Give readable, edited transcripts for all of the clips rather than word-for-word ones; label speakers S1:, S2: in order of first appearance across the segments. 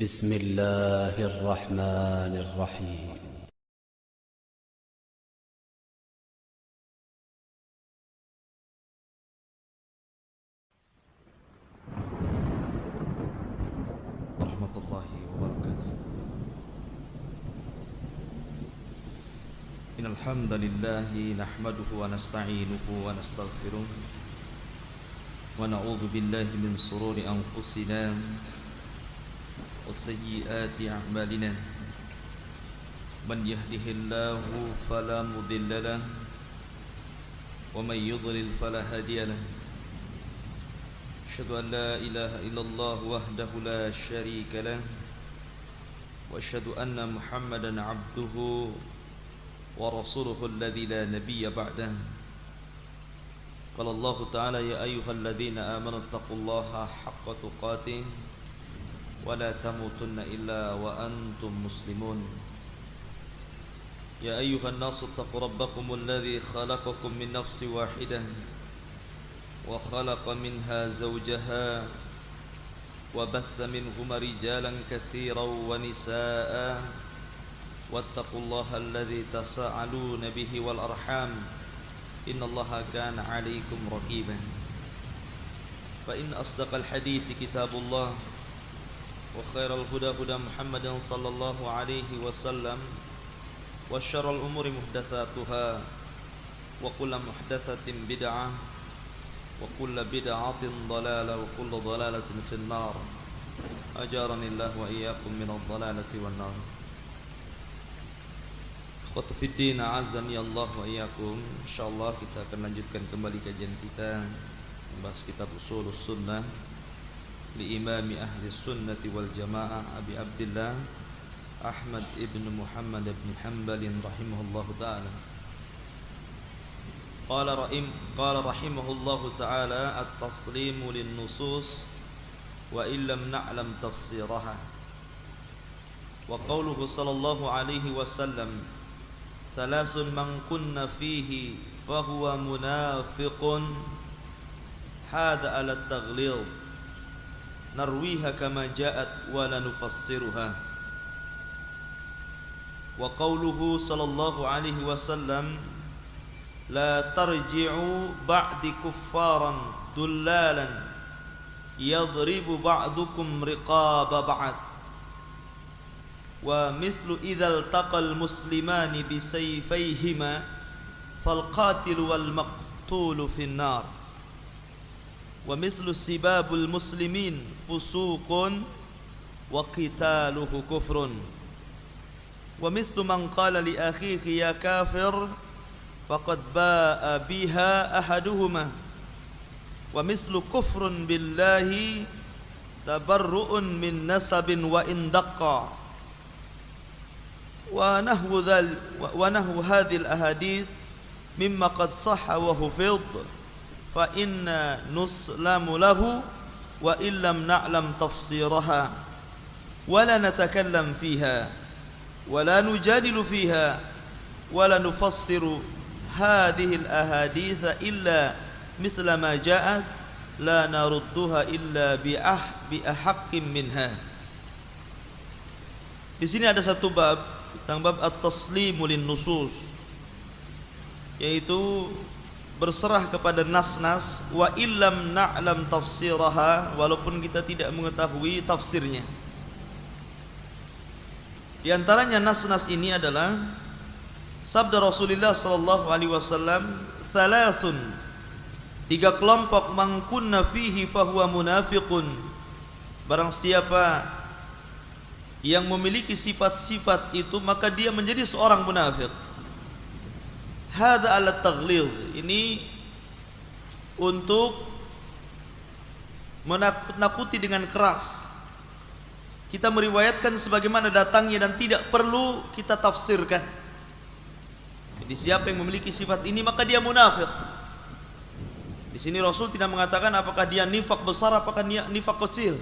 S1: بسم الله الرحمن الرحيم.
S2: ورحمة الله وبركاته. إن الحمد لله نحمده ونستعينه ونستغفره ونعوذ بالله من شرور أنفسنا وسيئات أعمالنا من يهده الله فلا مضل له ومن يضلل فلا هادي له. أشهد أن لا إله إلا الله وحده لا شريك له وأشهد أن محمدا عبده ورسوله الذي لا نبي بعده. قال الله تعالى: يا أيها الذين آمنوا اتقوا الله حق تقاته ولا تموتن إلا وأنتم مسلمون. يا أيها الناس اتقوا ربكم الذي خلقكم من نفس واحدة وخلق منها زوجها وبث منهما رجالا كثيرا ونساء واتقوا الله الذي تساءلون به والأرحام إن الله كان عليكم رقيبا. فإن أصدق الحديث كتاب الله وخير الهدى هدى محمد صلى الله عليه وسلم وشر الأمور محدثاتها وكل محدثة بدعة وكل بدعة ضلالة وكل ضلالة في النار. أجارني الله وإياكم من الضلالة والنار. Ikhwatu fiddin, a'azzani Allah wa iyyakum. Insyaallah kita akan lanjutkan kembali kajian kita membahas kitab Ushulus Sunnah li Imami Ahli Sunnati wal Jamaah Abi Abdillah Ahmad ibn Muhammad ibn Hanbal rahimahullahu ta'ala. Qala rahimahullahu ta'ala: at-taslimu lin-nusus wa illam na'lam tafsiraha. Wa qawluhu sallallahu alaihi wasallam: thalathun man kunna fihi fahuwa munafiqun hada ala at-taghlid narwiha kama ja'at wa la nufassiruha. Wa qawluhu sallallahu alaihi wasallam: la tarji'u ba'di kuffaran dullalan yadribu ba'dukum riqaba ba'd. Wa mithlu idzal taqal muslimani bisayfayhima fal qatil wal maqtul fin nar. Wa mithlu sibabul muslimin fusuqun wa qitaluhu kufrun. Wa mithlu man qala li akhihi ya kafir faqad ba'a biha ahaduhuma. Wa mithlu kufrun billahi tabarru'un min nasabin wa indaqqa. Wa nahwu hadhil ahadith mimma qad sahha wa hufidh fa inna nuslamu lahu wa illam na'lam tafsiraha wa la natakallam fiha wa la nujadilu fiha wa la nufassiru hadhihi al-ahadith illa mithla ma ja'at la narudduha illa bi ahaqqin minha. Di sini ada satu bab tentang bab at-taslimu lin-nusus, yaitu berserah kepada nas-nas wa illam na'lam tafsiraha, walaupun kita tidak mengetahui tafsirnya. Di antaranya nas-nas ini adalah sabda Rasulullah sallallahu alaihi wasallam: thalathun, tiga kelompok, man kunna fihi fahuwa munafiqun, barang siapa yang memiliki sifat-sifat itu maka dia menjadi seorang munafik. Hadza ala taghlid, ini untuk menakut-nakuti dengan keras. Kita meriwayatkan sebagaimana datangnya dan tidak perlu kita tafsirkan. Jadi siapa yang memiliki sifat ini maka dia munafik. Di sini Rasul tidak mengatakan apakah dia nifak besar apakah dia nifak kecil.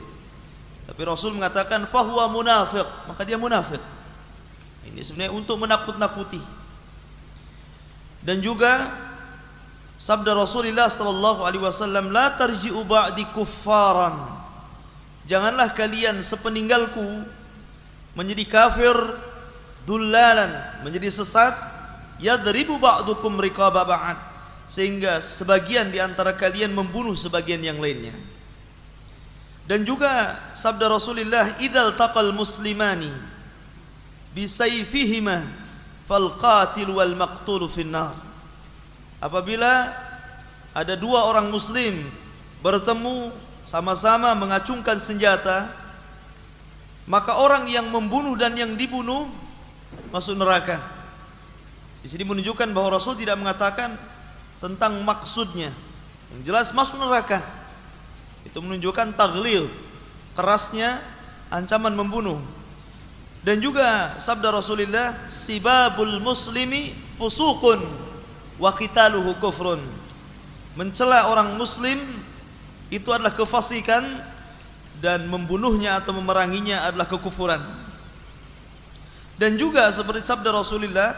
S2: Tapi Rasul mengatakan fahuwa munafiq, maka dia munafik. Ini sebenarnya untuk menakut-nakuti. Dan juga sabda Rasulullah sallallahu alaihi wasallam, la tarji'u ba'di kuffaran janganlah kalian sepeninggalku menjadi kafir, dullalan, menjadi sesat, yadribu ba'dukum riqaba ba'd, sehingga sebagian di antara kalian membunuh sebagian yang lainnya. Dan juga sabda Rasulullah, idzal taqal muslimani bisayfihima fal qatil wal maqtul finnar. Apabila ada dua orang muslim bertemu sama-sama mengacungkan senjata, maka orang yang membunuh dan yang dibunuh masuk neraka. Di sini menunjukkan bahwa Rasul tidak mengatakan tentang maksudnya. Yang jelas masuk neraka. Itu menunjukkan taghlil, kerasnya ancaman membunuh. Dan juga sabda Rasulullah, sibabul muslimi fusuqun wa qitaluhu kufrun. Mencela orang muslim itu adalah kefasikan, dan membunuhnya atau memeranginya adalah kekufuran. Dan juga seperti sabda Rasulullah,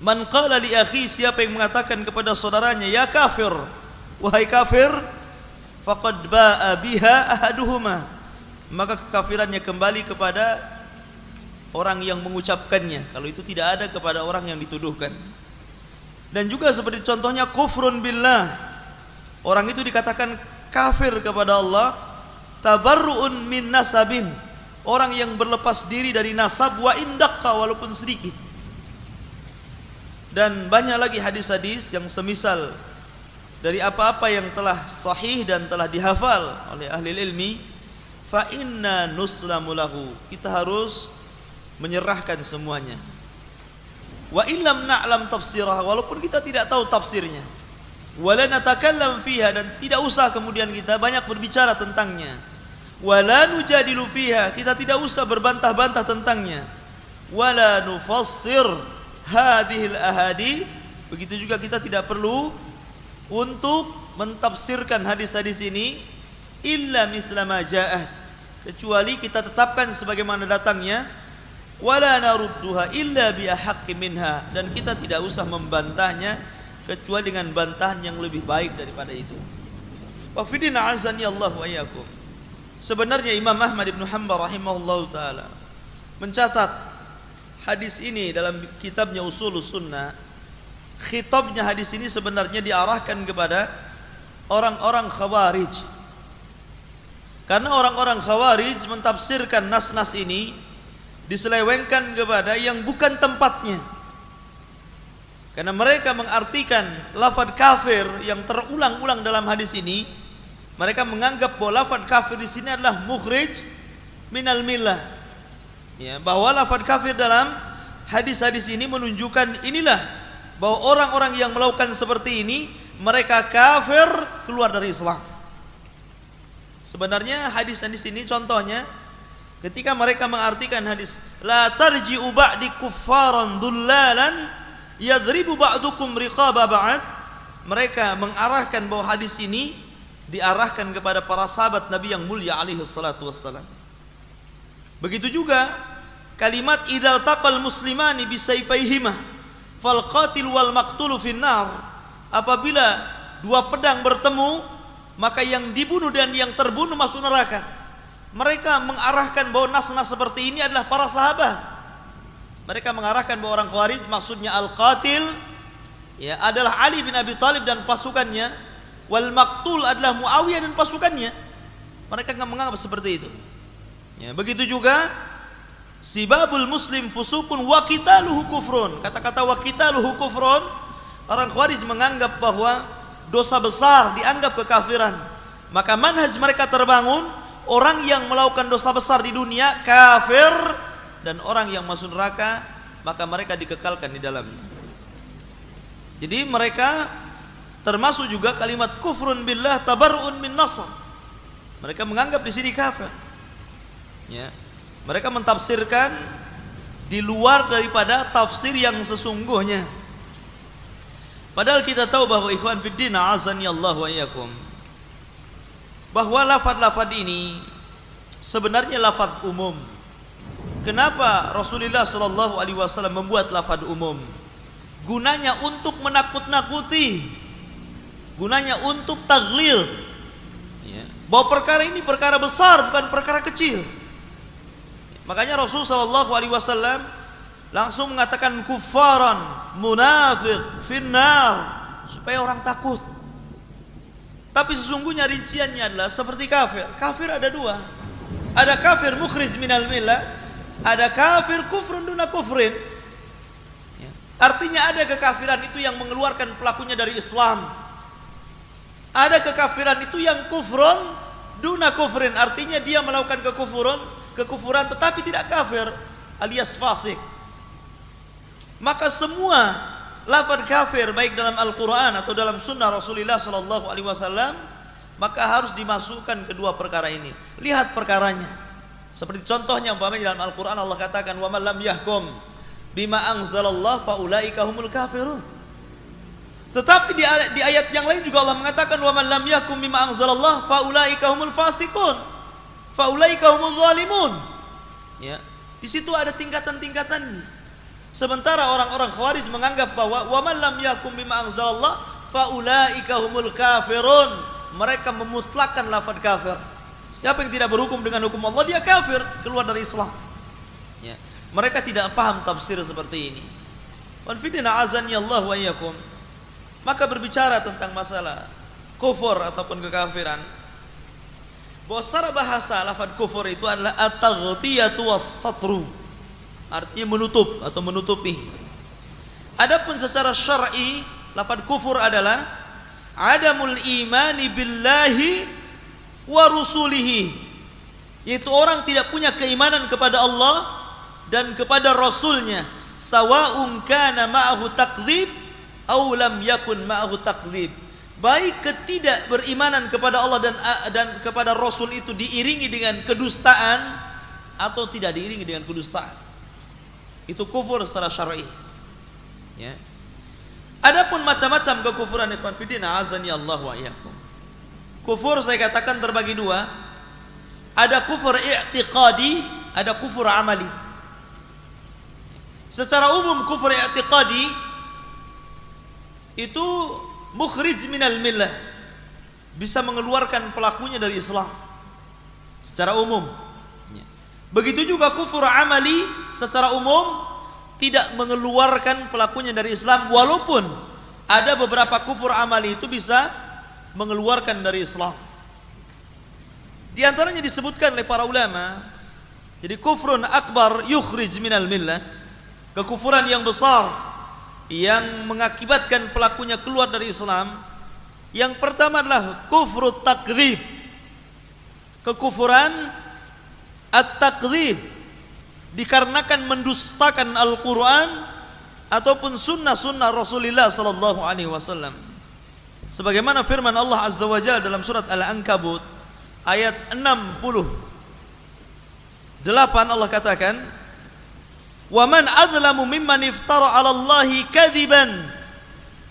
S2: man qala li akhi, siapa yang mengatakan kepada saudaranya, ya kafir, wahai kafir, faqad ba'a biha ahaduhuma, maka kekafirannya kembali kepada orang yang mengucapkannya, kalau itu tidak ada kepada orang yang dituduhkan. Dan juga seperti contohnya kufrun billah, orang itu dikatakan kafir kepada Allah, tabarru'un min nasabin, orang yang berlepas diri dari nasab, wa indaqqa, walaupun sedikit. Dan banyak lagi hadis-hadis yang semisal dari apa-apa yang telah sahih dan telah dihafal oleh ahli ilmi. Fa inna nuslamu lahu, kita harus menyerahkan semuanya. Wa illam na'lam tafsirah, walaupun kita tidak tahu tafsirnya. Wala natakallam fiha, dan tidak usah kemudian kita banyak berbicara tentangnya. Wala nujadilu fiha, kita tidak usah berbantah-bantah tentangnya. Wala nufassir hadhil ahadits, begitu juga kita tidak perlu untuk mentafsirkan hadis-hadis ini illa mithla ma ja'at, kecuali kita tetapkan sebagaimana datangnya. Wala narudduha illa bi ahaqqi minha, dan kita tidak usah membantahnya kecuali dengan bantahan yang lebih baik daripada itu. Wa fidina azani Allah wa iyyakum. Sebenarnya Imam Ahmad bin Hanbal rahimahullahu taala mencatat hadis ini dalam kitabnya Ushulus Sunnah. Khitabnya hadis ini sebenarnya diarahkan kepada orang-orang Khawarij. Karena orang-orang Khawarij mentafsirkan nas-nas ini diselewengkan kepada yang bukan tempatnya. Karena mereka mengartikan lafaz kafir yang terulang-ulang dalam hadis ini, mereka menganggap bahwa lafaz kafir di sini adalah mukhrij minal millah. Ya, bahwa lafaz kafir dalam hadis-hadis ini menunjukkan inilah bahwa orang-orang yang melakukan seperti ini mereka kafir, keluar dari Islam. Sebenarnya hadis-hadis ini contohnya ketika mereka mengartikan hadis la tarji'u ba'di kuffaran dullalan yadribu ba'dukum riqaba ba'd, mereka mengarahkan bahwa hadis ini diarahkan kepada para sahabat Nabi yang mulia alaihi salatu wassalam. Begitu juga kalimat idzal taqal muslimani bisayfaihima fal qatil wal maqtulu finnar, apabila dua pedang bertemu maka yang dibunuh dan yang terbunuh masuk neraka. Mereka mengarahkan bahwa nas-nas seperti ini adalah para sahabat. Mereka mengarahkan bahwa orang Khawarij maksudnya al-qatil ya adalah Ali bin Abi Thalib dan pasukannya, wal maqtul adalah Muawiyah dan pasukannya. Mereka menganggap seperti itu. Ya, begitu juga sibabul muslim fusukun wa qitaluhu kufrun. Kata-kata wa qitaluhu kufrun, orang Khawarij menganggap bahwa dosa besar dianggap kekafiran. Maka manhaj mereka terbangun, orang yang melakukan dosa besar di dunia kafir, dan orang yang masuk neraka maka mereka dikekalkan di dalamnya. Jadi mereka termasuk juga kalimat kufrun billah tabarru'un min nasr. Mereka menganggap di sini kafir. Ya. Mereka mentafsirkan di luar daripada tafsir yang sesungguhnya. Padahal kita tahu bahwa ikhwan fiddin azani Allah wa iyyakum, bahwa lafaz-lafaz ini sebenarnya lafaz umum. Kenapa Rasulullah sallallahu alaihi wasallam membuat lafaz umum? Gunanya untuk menakut-nakuti, gunanya untuk taghlil, ya, bahwa perkara ini perkara besar, bukan perkara kecil. Makanya Rasul sallallahu alaihi wasallam langsung mengatakan kufaran, munafik, finnar, supaya orang takut. Tapi sesungguhnya rinciannya adalah seperti kafir. Kafir ada dua. Ada kafir mukhrij minal millah, ada kafir kufrun duna kufrin. Artinya ada kekafiran itu yang mengeluarkan pelakunya dari Islam. Ada kekafiran itu yang kufrun duna kufrin, artinya dia melakukan kekufuran tetapi tidak kafir, alias fasik. Maka semua lafaz kafir baik dalam Al-Qur'an atau dalam sunnah Rasulullah sallallahu alaihi wasallam, maka harus dimasukkan kedua perkara ini. Lihat perkaranya. Seperti contohnya umpamanya dalam Al-Qur'an Allah katakan wa man lam yahkum bima anzalallah faulaika humul kafirun. Tetapi di ayat yang lain juga Allah mengatakan wa man lam yahkum bima anzalallah faulaika humul fasiqun. Faulaika humul zalimun. Ya. Di situ ada tingkatan-tingkatannya. Sementara orang-orang Khawarij menganggap bahwa wa man lam yahkum bima anzalallah faulaika humul kafirun. Mereka memutlakkan lafaz kafir. Siapa yang tidak berhukum dengan hukum Allah, dia kafir, keluar dari Islam. Ya. Mereka tidak paham tafsir seperti ini. Wan fidina azani Allah wa iyyakum. Maka berbicara tentang masalah kufur ataupun kekafiran, bahwa secara bahasa lafaz kufur itu adalah at-taghtiyatu was-satru, artinya menutup atau menutupi. Adapun secara syar'i lafaz kufur adalah adamul imani billahi wa rusulihi, yaitu orang tidak punya keimanan kepada Allah dan kepada Rasulnya, sawa'un kana ma'ahu takdzib aw lam yakun ma'ahu takdzib, baik ketidakberimanan kepada Allah dan kepada Rasul itu diiringi dengan kedustaan atau tidak diiringi dengan kedustaan. Itu kufur secara syar'i. Ya. Adapun macam-macam kekufuran ikhwan fillah azani Allah wa iyyakum. Kufur saya katakan terbagi dua. Ada kufur i'tiqadi, ada kufur amali. Secara umum kufur i'tiqadi itu mukhrij minal millah, bisa mengeluarkan pelakunya dari Islam secara umum. Begitu juga kufur amali secara umum tidak mengeluarkan pelakunya dari Islam, walaupun ada beberapa kufur amali itu bisa mengeluarkan dari Islam. Di antaranya disebutkan oleh para ulama, jadi kufrun akbar yukhrij minal millah, kekufuran yang besar yang mengakibatkan pelakunya keluar dari Islam. Yang pertama adalah kufrut takdzib, kekufuran at-takdzib, dikarenakan mendustakan Al-Quran ataupun sunnah-sunnah Rasulullah sallallahu alaihi wasallam. Sebagaimana firman Allah Azza wa Jalla dalam surat Al-Ankabut ayat 68, Allah katakan, "Wa man adlamu mimman iftara 'ala Allahi kadziban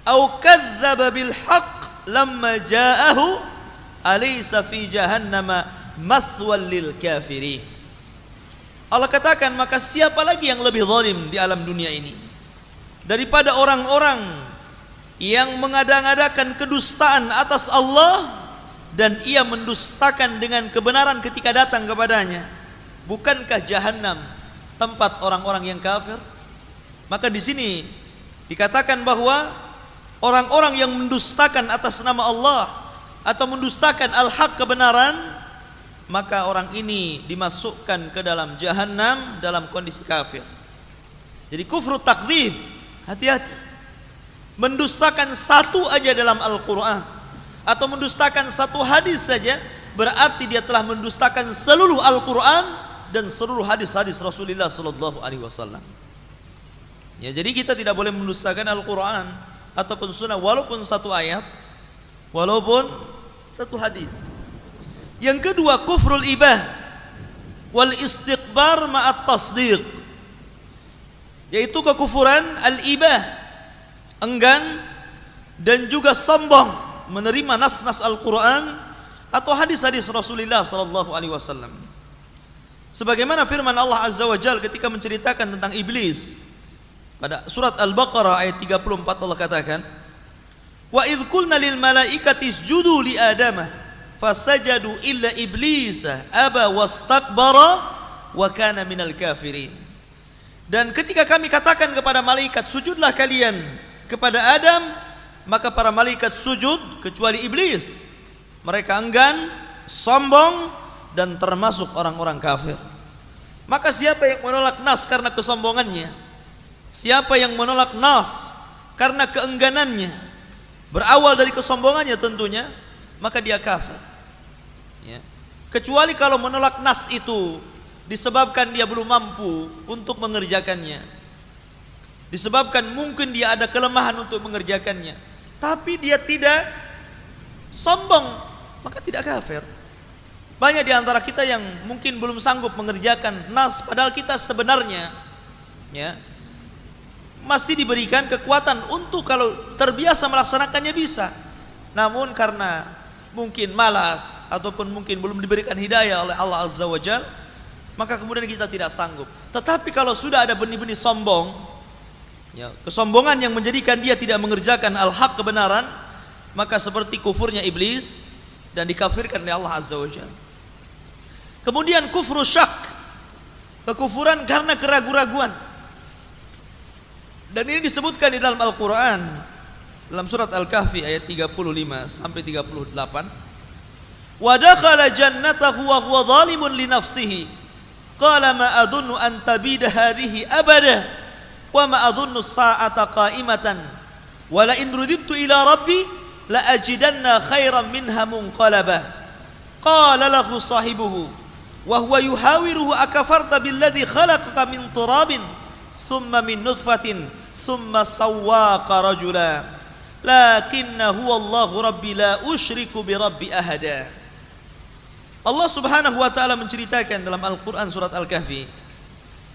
S2: aw kadzdzaba bil haqq lamma ja'ahu alaysa fi jahannama mathwal lil kafirin." Allah katakan, maka siapa lagi yang lebih zalim di alam dunia ini daripada orang-orang yang mengada-ngadakan kedustaan atas Allah dan ia mendustakan dengan kebenaran ketika datang kepadanya. Bukankah jahanam tempat orang-orang yang kafir? Maka di sini dikatakan bahwa orang-orang yang mendustakan atas nama Allah atau mendustakan al-haq, kebenaran, maka orang ini dimasukkan ke dalam jahanam dalam kondisi kafir. Jadi kufru takdzib, hati-hati. Mendustakan satu aja dalam Al-Quran atau mendustakan satu hadis saja berarti dia telah mendustakan seluruh Al-Quran dan seluruh hadis-hadis Rasulullah sallallahu alaihi wasallam. Ya, jadi kita tidak boleh mendustakan Al-Quran ataupun sunnah walaupun satu ayat, walaupun satu hadis. Yang kedua kufrul ibah wal istiqbar ma'at tasdiq, yaitu kekufuran al-ibah, enggan dan juga sombong menerima nas-nas Al-Quran atau hadis-hadis Rasulullah sallallahu alaihi wasallam. Sebagaimana firman Allah Azza wa Jalla ketika menceritakan tentang iblis pada surat Al-Baqarah ayat 34, Allah katakan, "Wa idz qulna lil malaikati isjudu li adama fasajadu illa iblisa aba wastakbara wa kana minal kafirin. Dan ketika kami katakan kepada malaikat, sujudlah kalian kepada Adam, maka para malaikat sujud kecuali iblis. Mereka enggan, sombong, dan termasuk orang-orang kafir. Maka siapa yang menolak nas karena kesombongannya, siapa yang menolak nas karena keengganannya, berawal dari kesombongannya tentunya, maka dia kafir. Ya. Kecuali kalau menolak nas itu disebabkan dia belum mampu untuk mengerjakannya, disebabkan mungkin dia ada kelemahan untuk mengerjakannya, tapi dia tidak sombong, maka tidak kafir. Banyak di antara kita yang mungkin belum sanggup mengerjakan nas, padahal kita sebenarnya ya masih diberikan kekuatan untuk kalau terbiasa melaksanakannya bisa. Namun karena mungkin malas ataupun mungkin belum diberikan hidayah oleh Allah Azza wa Jalla, maka kemudian kita tidak sanggup. Tetapi kalau sudah ada benih-benih sombong, ya, kesombongan yang menjadikan dia tidak mengerjakan al-haq, kebenaran, maka seperti kufurnya iblis dan dikafirkan oleh Allah Azza wa Jalla. Kemudian kufru syak, kekufuran karena keraguan-raguan. Dan ini disebutkan di dalam Al-Quran, dalam surat Al-Kahfi ayat 35 sampai 38. Wa dakhala jannatahu wa huwa zalimun li nafsihi qala ma adunnu an tabida hadhihi abada wa ma adunnu as-sa'ata qa'imatan wa la in rudidtu ila rabbi la ajidanna khairan minha munqalaba. Qala lahu sahibuhu wa huwa yuhawiruhu akafarta billadhi khalaqaka min turabin thumma min nutfatin thumma sawwaqa rajula lakinna huwa Allahu rabbi la usyriku bi rabbi ahada. Allah Subhanahu wa taala menceritakan dalam Al-Qur'an surat Al-Kahfi,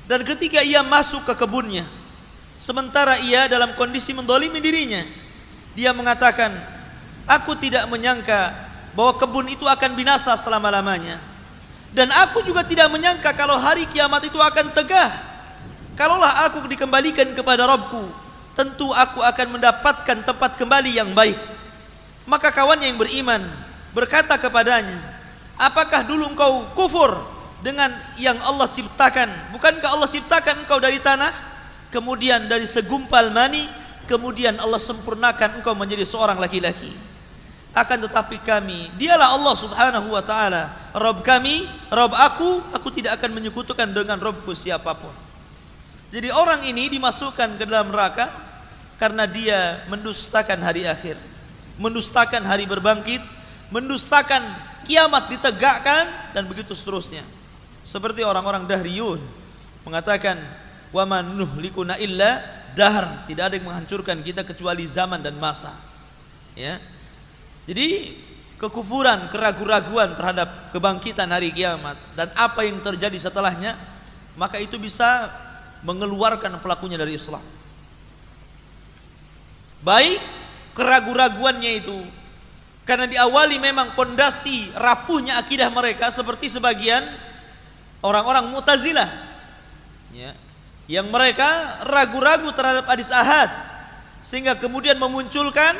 S2: dan ketika ia masuk ke kebunnya sementara ia dalam kondisi mendolimi dirinya, dia mengatakan, aku tidak menyangka bahwa kebun itu akan binasa selama-lamanya, dan aku juga tidak menyangka kalau hari kiamat itu akan tegah. Kalaulah aku dikembalikan kepada Rabbku, tentu aku akan mendapatkan tempat kembali yang baik. Maka kawannya yang beriman berkata kepadanya, apakah dulu engkau kufur dengan yang Allah ciptakan? Bukankah Allah ciptakan engkau dari tanah, kemudian dari segumpal mani, kemudian Allah sempurnakan engkau menjadi seorang laki-laki? Akan tetapi kami, dialah Allah Subhanahu wa ta'ala Rabb kami, Rabb aku tidak akan menyekutukan dengan Rabbku siapapun. Jadi orang ini dimasukkan ke dalam neraka karena dia mendustakan hari akhir, mendustakan hari berbangkit, mendustakan kiamat ditegakkan, dan begitu seterusnya. Seperti orang-orang dahriyun mengatakan, wa man nuhlikuna illa dahr, tidak ada yang menghancurkan kita kecuali zaman dan masa. Ya. Jadi kekufuran, keraguan-raguan terhadap kebangkitan hari kiamat dan apa yang terjadi setelahnya, maka itu bisa mengeluarkan pelakunya dari Islam. Baik keraguan-raguannya itu karena diawali memang pondasi rapuhnya akidah mereka, seperti sebagian orang-orang Mu'tazilah ya, yang mereka ragu-ragu terhadap hadis ahad, sehingga kemudian memunculkan,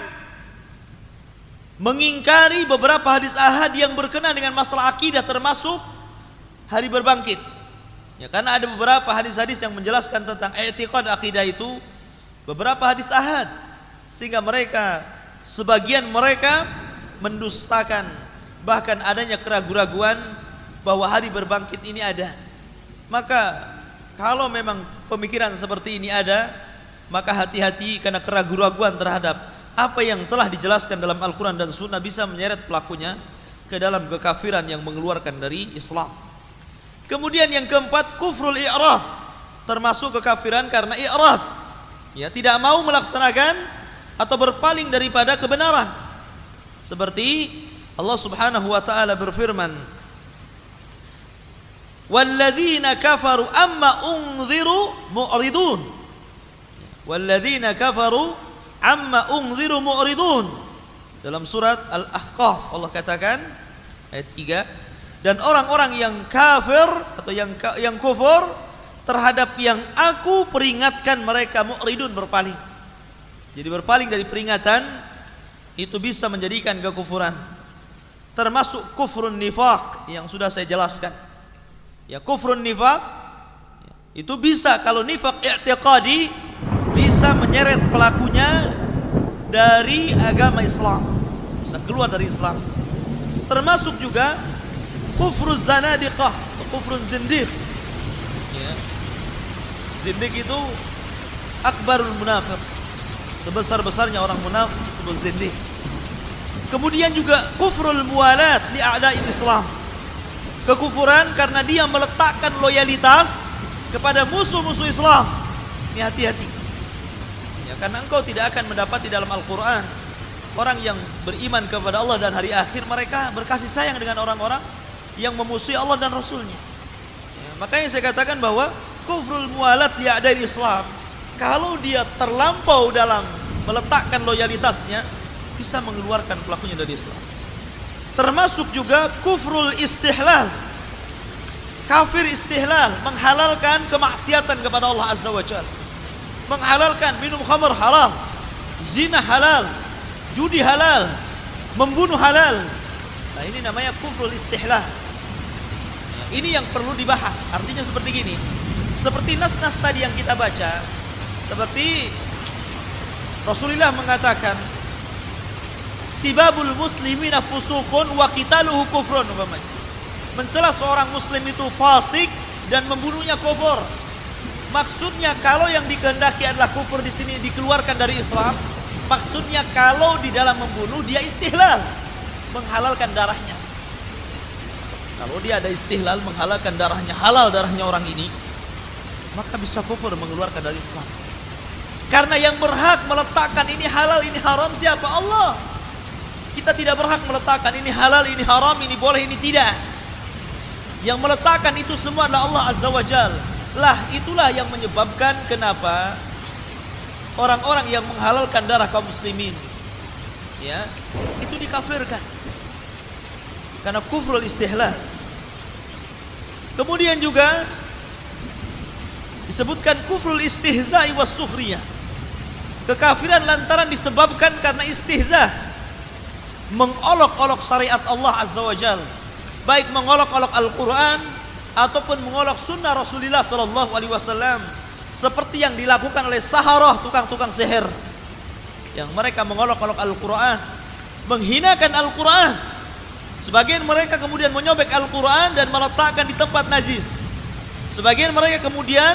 S2: mengingkari beberapa hadis ahad yang berkenaan dengan masalah akidah, termasuk hari berbangkit ya, karena ada beberapa hadis-hadis yang menjelaskan tentang i'tiqad akidah itu, beberapa hadis ahad, sehingga mereka, sebagian mereka mendustakan bahkan adanya keraguan-raguan bahwa hari berbangkit ini ada. Maka kalau memang pemikiran seperti ini ada, maka hati-hati, karena keraguan-raguan terhadap apa yang telah dijelaskan dalam Al-Quran dan Sunnah bisa menyeret pelakunya ke dalam kekafiran yang mengeluarkan dari Islam. Kemudian yang keempat, kufrul i'rad, termasuk kekafiran karena i'rad ya, tidak mau melaksanakan atau berpaling daripada kebenaran. Seperti Allah Subhanahu wa taala berfirman, walladzina kafaru amma unziru mu'ridun, walladzina kafaru amma unziru mu'ridun. Dalam surat Al-Ahqaf Allah katakan ayat 3, dan orang-orang yang kafir atau yang kufur terhadap yang aku peringatkan mereka, mu'ridun, berpaling. Jadi berpaling dari peringatan itu bisa menjadikan kekufuran. termasuk kufrun nifaq yang sudah saya jelaskan. Ya, kufrun nifaq itu bisa, kalau nifaq i'tiqadi, bisa menyeret pelakunya dari agama Islam, bisa keluar dari Islam. Termasuk juga kufruz zanadiqah, kufrun zindiq. Ya. Zindiq itu akbarul munafiq, sebesar-besarnya orang munafik disebut zindiq. Kemudian juga kufrul muwalat li a'da'il Islam, kekufuran karena dia meletakkan loyalitas kepada musuh-musuh Islam. Ini hati-hati ya, karena engkau tidak akan mendapati dalam Al-Quran orang yang beriman kepada Allah dan hari akhir mereka berkasih sayang dengan orang-orang yang memusuhi Allah dan Rasulnya ya. Makanya saya katakan bahwa kufrul muwalat li a'da'il Islam, kalau dia terlampau dalam meletakkan loyalitasnya, bisa mengeluarkan pelakunya dari Islam. Termasuk juga kufrul istihlal, kafir istihlal, menghalalkan kemaksiatan kepada Allah Azza wa Jalla, menghalalkan minum khamr halal, zina halal, judi halal, membunuh halal. Nah, ini namanya kufrul istihlal. Nah, ini yang perlu dibahas. Artinya seperti gini, seperti nas-nas tadi yang kita baca, seperti Rasulullah mengatakan sibabul muslimina fusuqun wa qitaluhu kufrun, umpamanya mencela seorang muslim itu fasik dan membunuhnya kufur. Maksudnya kalau yang dikehendaki adalah kufur di sini dikeluarkan dari Islam, maksudnya kalau di dalam membunuh dia istihlal, menghalalkan darahnya. Kalau dia ada istihlal, menghalalkan darahnya, halal darahnya orang ini, maka bisa kufur, mengeluarkan dari Islam. Karena yang berhak meletakkan ini halal, ini haram siapa? Allah. Kita tidak berhak meletakkan ini halal, ini haram, ini boleh, ini tidak. Yang meletakkan itu semua adalah Allah Azza wa Jalla. Lah itulah yang menyebabkan kenapa orang-orang yang menghalalkan darah kaum muslimin, ya, itu dikafirkan karena kufrul istihlal. Kemudian juga disebutkan kufrul istihza'i was sukhriyah, kekafiran lantaran disebabkan karena istihza, mengolok-olok syariat Allah Azza wa Jalla, baik mengolok-olok Al-Quran ataupun mengolok sunnah Rasulullah sallallahu alaihi wasallam, seperti yang dilakukan oleh saharah, tukang-tukang sihir, yang mereka mengolok-olok Al-Quran, menghinakan Al-Quran. Sebagian mereka kemudian menyobek Al-Quran dan meletakkan di tempat najis. Sebagian mereka kemudian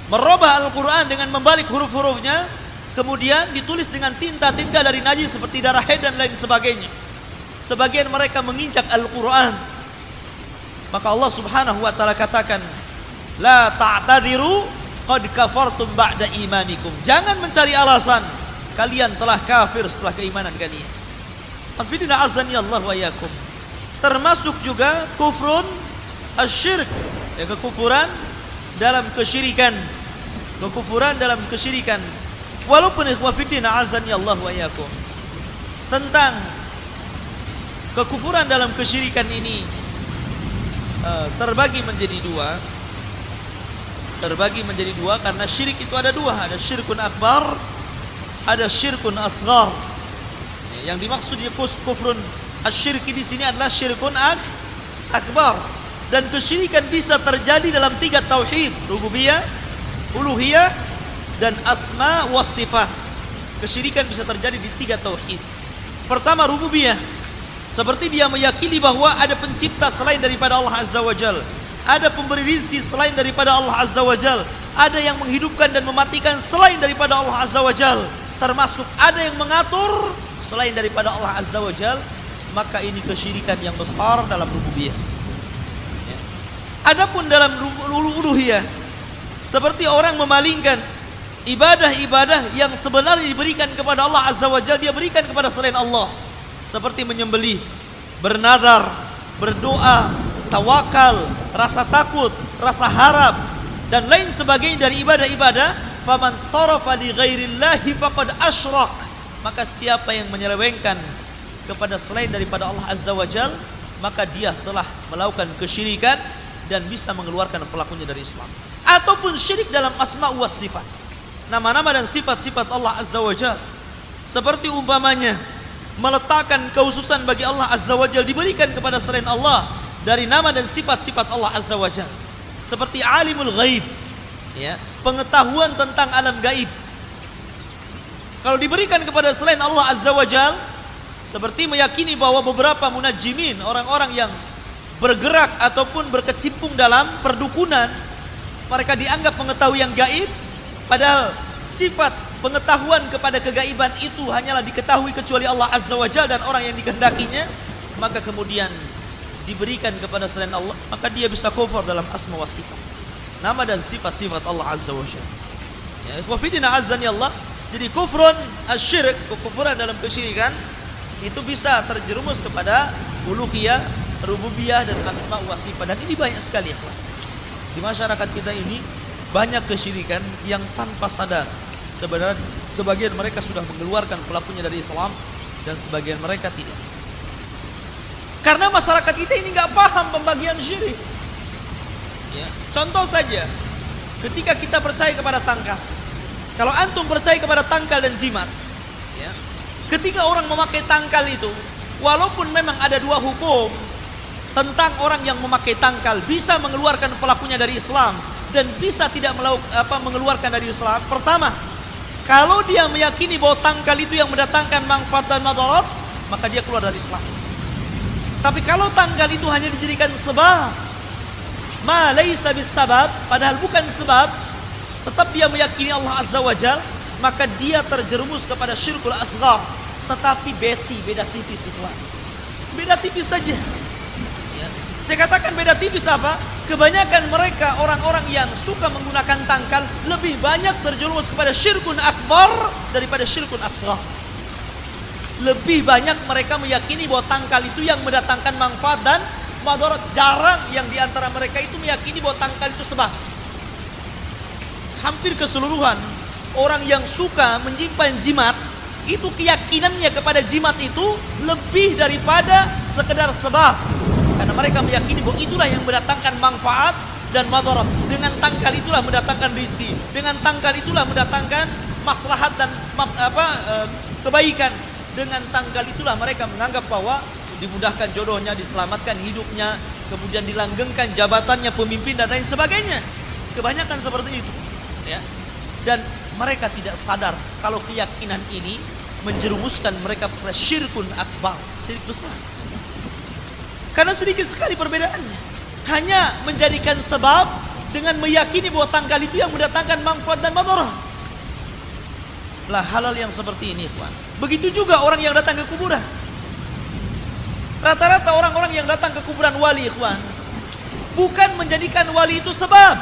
S2: merubah Al-Quran dengan membalik huruf-hurufnya, kemudian ditulis dengan tinta-tinta dari najis seperti darah haid dan lain sebagainya. Sebagian mereka menginjak Al-Quran. Maka Allah Subhanahu wa taala katakan, la ta'tadiru qad kafartum ba'da imanikum. Jangan mencari alasan, kalian telah kafir setelah keimanan kalian. Afidina azani Allah wa yakum. Termasuk juga kufrun asyirk, ya, kekufuran dalam kesyirikan. Kekufuran dalam kesyirikan. Walaupun ikhwafidina azani Allah wa yakum, tentang kekufuran dalam kesyirikan ini terbagi menjadi dua. Terbagi menjadi dua karena syirik itu ada dua, ada syirkun akbar, ada syirkun asghar. Yang dimaksud kufrun asyirki di sini adalah syirkun akbar. Dan kesyirikan bisa terjadi dalam tiga tauhid, rububiyah, uluhiyah, dan asma was sifat. Kesyirikan bisa terjadi di tiga tauhid. Pertama, rububiyah, seperti dia meyakini bahwa ada pencipta selain daripada Allah Azza wa Jal, ada pemberi rizki selain daripada Allah Azza wa Jal, ada yang menghidupkan dan mematikan selain daripada Allah Azza wa Jal, termasuk ada yang mengatur selain daripada Allah Azza wa Jal. Maka ini kesyirikan yang besar dalam rububiyah. Adapun dalam uluhiyah, seperti orang memalingkan ibadah-ibadah yang sebenarnya diberikan kepada Allah Azza wa Jalla, dia berikan kepada selain Allah, seperti menyembelih, bernazar, berdoa, tawakal, rasa takut, rasa harap, dan lain sebagainya dari ibadah-ibadah. Faman sarafa li ghairillahi faqad asyrak. Maka siapa yang menyelewengkan kepada selain daripada Allah Azza wa Jalla, maka dia telah melakukan kesyirikan dan bisa mengeluarkan pelakunya dari Islam. Ataupun syirik dalam asma wa sifat, nama-nama dan sifat-sifat Allah Azza wa Jalla, seperti umpamanya meletakkan kehususan bagi Allah Azza wa Jalla diberikan kepada selain Allah dari nama dan sifat-sifat Allah Azza wa Jalla. Seperti alimul ghaib, ya, pengetahuan tentang alam gaib. Kalau diberikan kepada selain Allah Azza wa Jalla, seperti meyakini bahwa beberapa munajjimin, orang-orang yang bergerak ataupun berkecimpung dalam perdukunan, mereka dianggap mengetahui yang gaib, padahal sifat pengetahuan kepada kegaiban itu hanyalah diketahui kecuali Allah Azza wa Jalla dan orang yang dikehendakinya, maka kemudian diberikan kepada selain Allah, maka dia bisa kufur dalam asma wa sifat, nama dan sifat-sifat Allah Azza wa Jalla. Ya, ikhwafidina azani Allah. Jadi kufrun asyirik, kekufuran dalam kesyirikan, itu bisa terjerumus kepada uluhiyah, rububiyah dan asma wa sifat. Dan ini banyak sekali, ikhwan. Di masyarakat kita ini banyak kesyirikan yang tanpa sadar. Sebenarnya sebagian mereka sudah mengeluarkan pelakunya dari Islam dan sebagian mereka tidak. Karena masyarakat kita ini nggak paham pembagian syirik. Ya. Contoh saja, ketika kita percaya kepada tangkal. Kalau antum percaya kepada tangkal dan jimat, ya, ketika orang memakai tangkal itu, walaupun memang ada dua hukum tentang orang yang memakai tangkal, bisa mengeluarkan pelakunya dari Islam dan bisa tidak mengeluarkan dari Islam. Pertama, kalau dia meyakini bahwa tangkal itu yang mendatangkan manfaat dan madarat, maka dia keluar dari Islam. Tapi kalau tangkal itu hanya dijadikan sebab, ma laisa bis sabab, padahal bukan sebab, tetap dia meyakini Allah Azza wa Jal, maka dia terjerumus kepada syirkul asghar. Tetapi beda tipis, ikhwan. Beda tipis saja. Ya. Saya katakan beda tipis apa? Kebanyakan mereka orang-orang yang suka menggunakan tangkal lebih banyak terjerumus kepada syirkun akbar daripada syirkun asghar. Lebih banyak mereka meyakini bahwa tangkal itu yang mendatangkan manfaat dan madarat. Jarang yang diantara mereka itu meyakini bahwa tangkal itu sebab. Hampir keseluruhan orang yang suka menyimpan jimat, itu keyakinannya kepada jimat itu lebih daripada sekedar sebab. Karena mereka meyakini bahwa itulah yang mendatangkan manfaat dan madarat. Dengan tangkal itulah mendatangkan rizki. Dengan tangkal itulah mendatangkan maslahat dan kebaikan. Dengan tangkal itulah mereka menganggap bahwa dimudahkan jodohnya, diselamatkan hidupnya, kemudian dilanggengkan jabatannya pemimpin dan lain sebagainya. Kebanyakan seperti itu. Ya. Dan mereka tidak sadar kalau keyakinan ini menjerumuskan mereka pada syirkun akbar, syirik besar. Karena sedikit sekali perbedaannya. Hanya menjadikan sebab dengan meyakini bahwa tangkal itu yang mendatangkan manfaat dan madarat. Lah halal yang seperti ini, ikhwan. Begitu juga orang yang datang ke kuburan. Rata-rata orang-orang yang datang ke kuburan wali, ikhwan, bukan menjadikan wali itu sebab.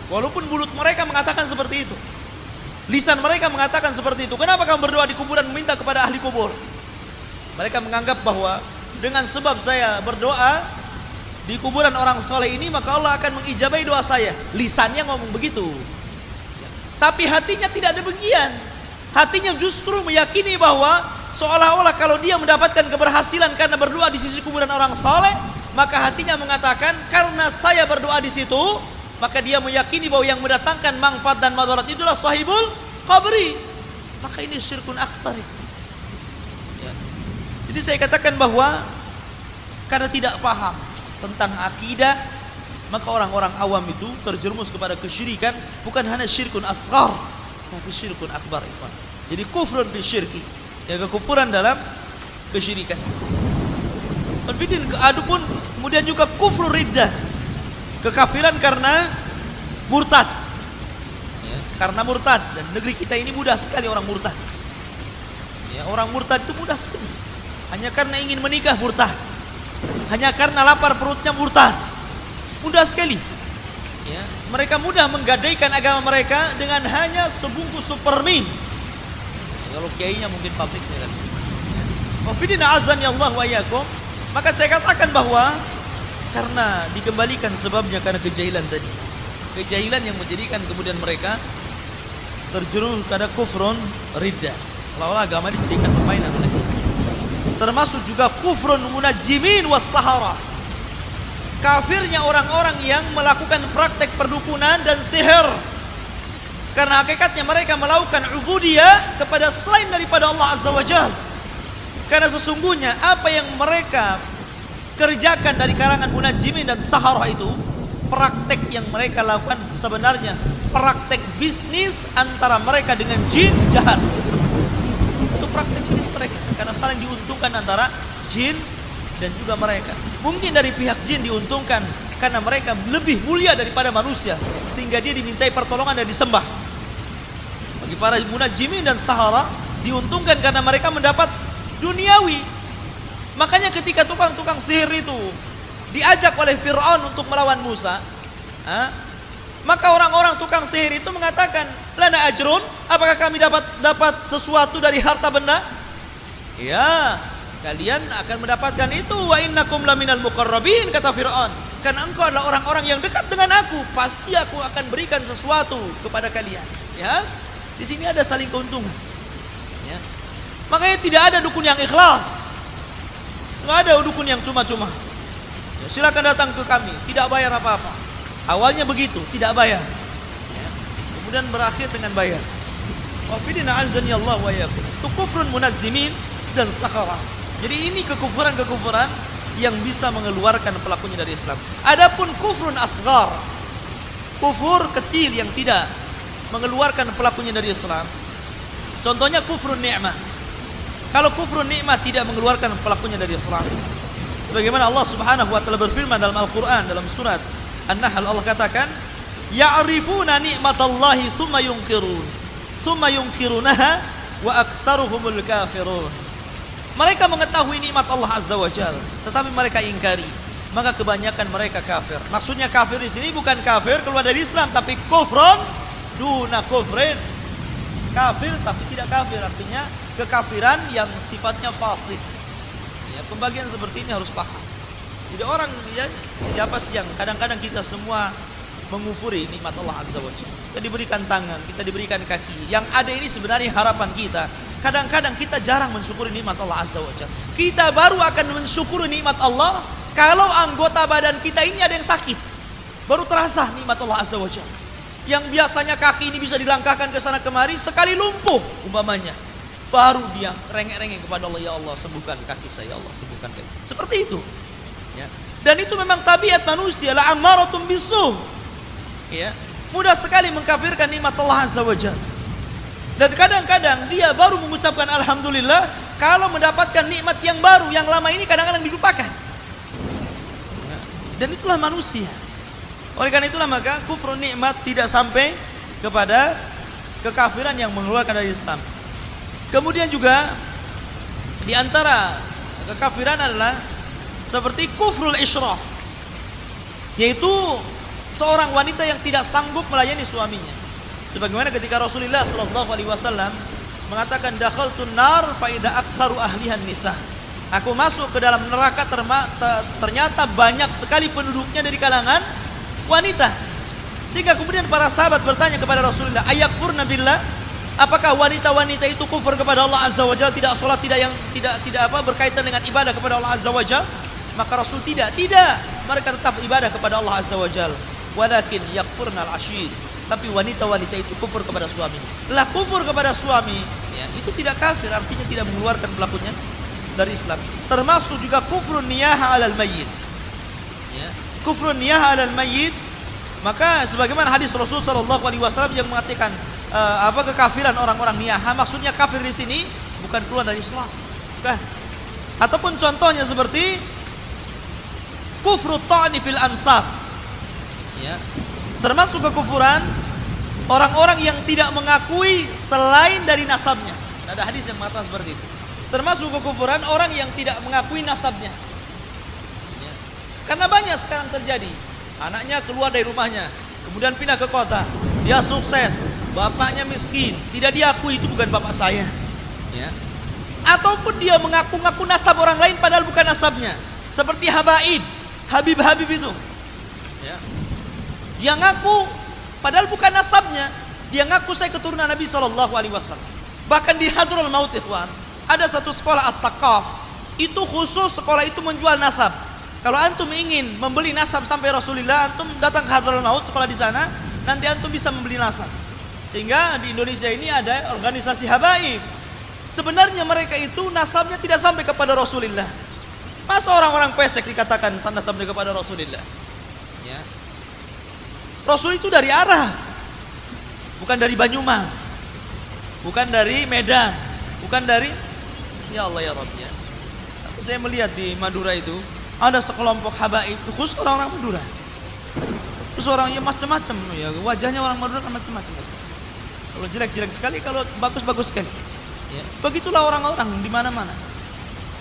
S2: Walaupun mulut mereka mengatakan seperti itu, lisan mereka mengatakan seperti itu. Kenapa kamu berdoa di kuburan meminta kepada ahli kubur? Mereka menganggap bahwa dengan sebab saya berdoa di kuburan orang soleh ini, maka Allah akan mengijabahi doa saya. Lisannya ngomong begitu, tapi hatinya tidak demikian. Hatinya justru meyakini bahwa seolah-olah kalau dia mendapatkan keberhasilan karena berdoa di sisi kuburan orang soleh, maka hatinya mengatakan karena saya berdoa di situ, maka dia meyakini bahwa yang mendatangkan manfaat dan madarat itulah sahibul qabri. Maka ini syirkun akbar. Ya. Jadi saya katakan bahwa karena tidak paham tentang akidah, maka orang-orang awam itu terjerumus kepada kesyirikan, bukan hanya syirkun asghar, tapi syirkun akbar. Jadi kufrun bi syirki, ya, kekufuran dalam kesyirikan. Adapun kemudian juga kufur riddah, kekafiran karena murtad, ya, karena murtad. Dan negeri kita ini mudah sekali orang murtad, ya, orang murtad itu mudah sekali. Hanya karena ingin menikah murtad, hanya karena lapar perutnya murtad, mudah sekali, ya. Mereka mudah menggadaikan agama mereka dengan hanya sebungkus supermin, ya, kalau kiainya mungkin pabriknya kan. Wafidina azan ya Allah wa iyyakum. Maka saya katakan bahwa karena dikembalikan sebabnya karena kejahilan tadi. Kejahilan yang menjadikan kemudian mereka terjerumus pada kufrun riddah. Seolah-olah agama dijadikan permainan oleh kita. Termasuk juga kufrun munajjimin was sahara. Kafirnya orang-orang yang melakukan praktek perdukunan dan sihir. Karena hakikatnya mereka melakukan ubudiyah kepada selain daripada Allah Azza wa Jalla. Karena sesungguhnya apa yang mereka kerjakan dari kalangan munajjimin dan saharah itu, praktek yang mereka lakukan sebenarnya praktek bisnis antara mereka dengan jin jahat. Itu praktek bisnis mereka, karena saling diuntungkan antara jin dan juga mereka. Mungkin dari pihak jin diuntungkan karena mereka lebih mulia daripada manusia, sehingga dia dimintai pertolongan dan disembah. Bagi para munajjimin dan sahara diuntungkan karena mereka mendapat duniawi. Makanya ketika tukang-tukang sihir itu diajak oleh Fir'aun untuk melawan Musa, maka orang-orang tukang sihir itu mengatakan, lana ajrun, apakah kami dapat sesuatu dari harta benda? Ya, kalian akan mendapatkan itu. Wa innakum laminal muqarrabin, kata Fir'aun. Karena engkau adalah orang-orang yang dekat dengan aku, pasti aku akan berikan sesuatu kepada kalian. Ya, di sini ada saling keuntungan. Ya. Makanya tidak ada dukun yang ikhlas, nggak ada dukun yang cuma-cuma. Ya, silakan datang ke kami, tidak bayar apa-apa. Awalnya begitu, tidak bayar. Ya. Kemudian berakhir dengan bayar. Wafidina azani Allah wa yakum. Itu kufrun munazzimin dan sakhara. Jadi ini kekufuran-kekufuran yang bisa mengeluarkan pelakunya dari Islam. Adapun kufrun asghar, kufur kecil yang tidak mengeluarkan pelakunya dari Islam. Contohnya kufrun ni'mah. Kalau kufrun nikmat tidak mengeluarkan pelakunya dari Islam, sebagaimana Allah Subhanahu wa taala berfirman dalam Al-Qur'an dalam surat An-Nahl, Allah katakan, ya'rifuna ni'matallahi tsumma yunkirunaha wa aktsaruhumul kafirun. Mereka mengetahui nikmat Allah Azza wa Jalla, tetapi mereka ingkari, maka kebanyakan mereka kafir. Maksudnya kafir di sini bukan kafir keluar dari Islam, tapi kufrun duna kufrin. Kafir tapi tidak kafir, artinya kekafiran yang sifatnya fasik. Ya, pembagian seperti ini harus paham. Jadi orang ya, siapa sih yang kadang-kadang kita semua mengufuri nikmat Allah Azza wa Jalla. Kita diberikan tangan, kita diberikan kaki. Yang ada ini sebenarnya harapan kita. Kadang-kadang kita jarang mensyukuri nikmat Allah Azza wa Jalla. Kita baru akan mensyukuri nikmat Allah kalau anggota badan kita ini ada yang sakit. Baru terasa nikmat Allah Azza wa Jalla. Yang biasanya kaki ini bisa dilangkahkan ke sana kemari, sekali lumpuh umpamanya, baru dia rengek-rengek kepada Allah, ya Allah sembuhkan kaki saya, ya Allah sembuhkan kaki. Seperti itu. Ya. Dan itu memang tabiat manusia, la ammaratun bisuh. Ya. Mudah sekali mengkafirkan nikmat Allah Azza wa Jalla. Dan kadang-kadang dia baru mengucapkan alhamdulillah kalau mendapatkan nikmat yang baru, yang lama ini kadang-kadang dilupakan. Ya. Dan itulah manusia. Oleh karena itulah maka kufrun nikmat tidak sampai kepada kekafiran yang mengeluarkan dari Islam. Kemudian juga di antara kekafiran adalah seperti kufrul isyrah, yaitu seorang wanita yang tidak sanggup melayani suaminya. Sebagaimana ketika Rasulullah sallallahu alaihi wasallam mengatakan dakhaltun nar fa idza aktsaru ahlihan nisa. Aku masuk ke dalam neraka, ternyata banyak sekali penduduknya dari kalangan wanita. Sehingga kemudian para sahabat bertanya kepada Rasulullah, ayakfurna billah, apakah wanita-wanita itu kufur kepada Allah Azza wa Jalla, tidak salat, tidak berkaitan dengan ibadah kepada Allah Azza wa Jalla? Maka Rasul tidak, mereka tetap ibadah kepada Allah Azza wa Jalla. Walakin yakfurna al-ashir, tapi wanita-wanita itu kufur kepada suami. Lah kufur kepada suami, ya, itu tidak kafir, artinya tidak mengeluarkan pelakunya dari Islam. Termasuk juga kufrun niyaha 'alal mayyit. Ya. Kufrun niyaha 'alal mayyit, maka sebagaimana hadis Rasul sallallahu alaihi wasallam yang mengatakan kekafiran orang-orang niyaha, maksudnya kafir di sini bukan keluar dari Islam. Bukan. Ataupun contohnya seperti kufrut ta'ni fil ansab. Ya. Termasuk kekufuran orang-orang yang tidak mengakui selain dari nasabnya. Ada hadis yang mengatakan seperti itu. Termasuk kekufuran orang yang tidak mengakui nasabnya. Karena banyak sekarang terjadi, anaknya keluar dari rumahnya, kemudian pindah ke kota, dia sukses, bapaknya miskin, tidak diakui itu bukan bapak saya. Ya. Ataupun dia mengaku-ngaku nasab orang lain padahal bukan nasabnya, seperti habaib, habib itu. Ya. Dia ngaku padahal bukan nasabnya, dia ngaku saya keturunan Nabi SAW. Bahkan di Hadrul Maut, ikhwan, ada satu sekolah as-Saqaf, itu khusus sekolah itu menjual nasab. Kalau antum ingin membeli nasab sampai Rasulullah, antum datang ke Hadrul Maut, sekolah di sana, nanti antum bisa membeli nasab. Sehingga di Indonesia ini ada organisasi habaib. Sebenarnya mereka itu nasabnya tidak sampai kepada Rasulullah. Masa orang-orang pesek dikatakan nasabnya kepada Rasulullah? Ya. Rasul itu dari Arab, bukan dari Banyumas, bukan dari Medan, bukan dari, ya Allah ya Rabb ya. Saya melihat di Madura itu ada sekelompok habaib, khusus orang-orang Madura. Terus orangnya macam-macam ya, wajahnya orang Madura kan macam-macam. Kalau jelek-jelek sekali, kalau bagus-bagus sekali. Ya. Begitulah orang-orang di mana-mana.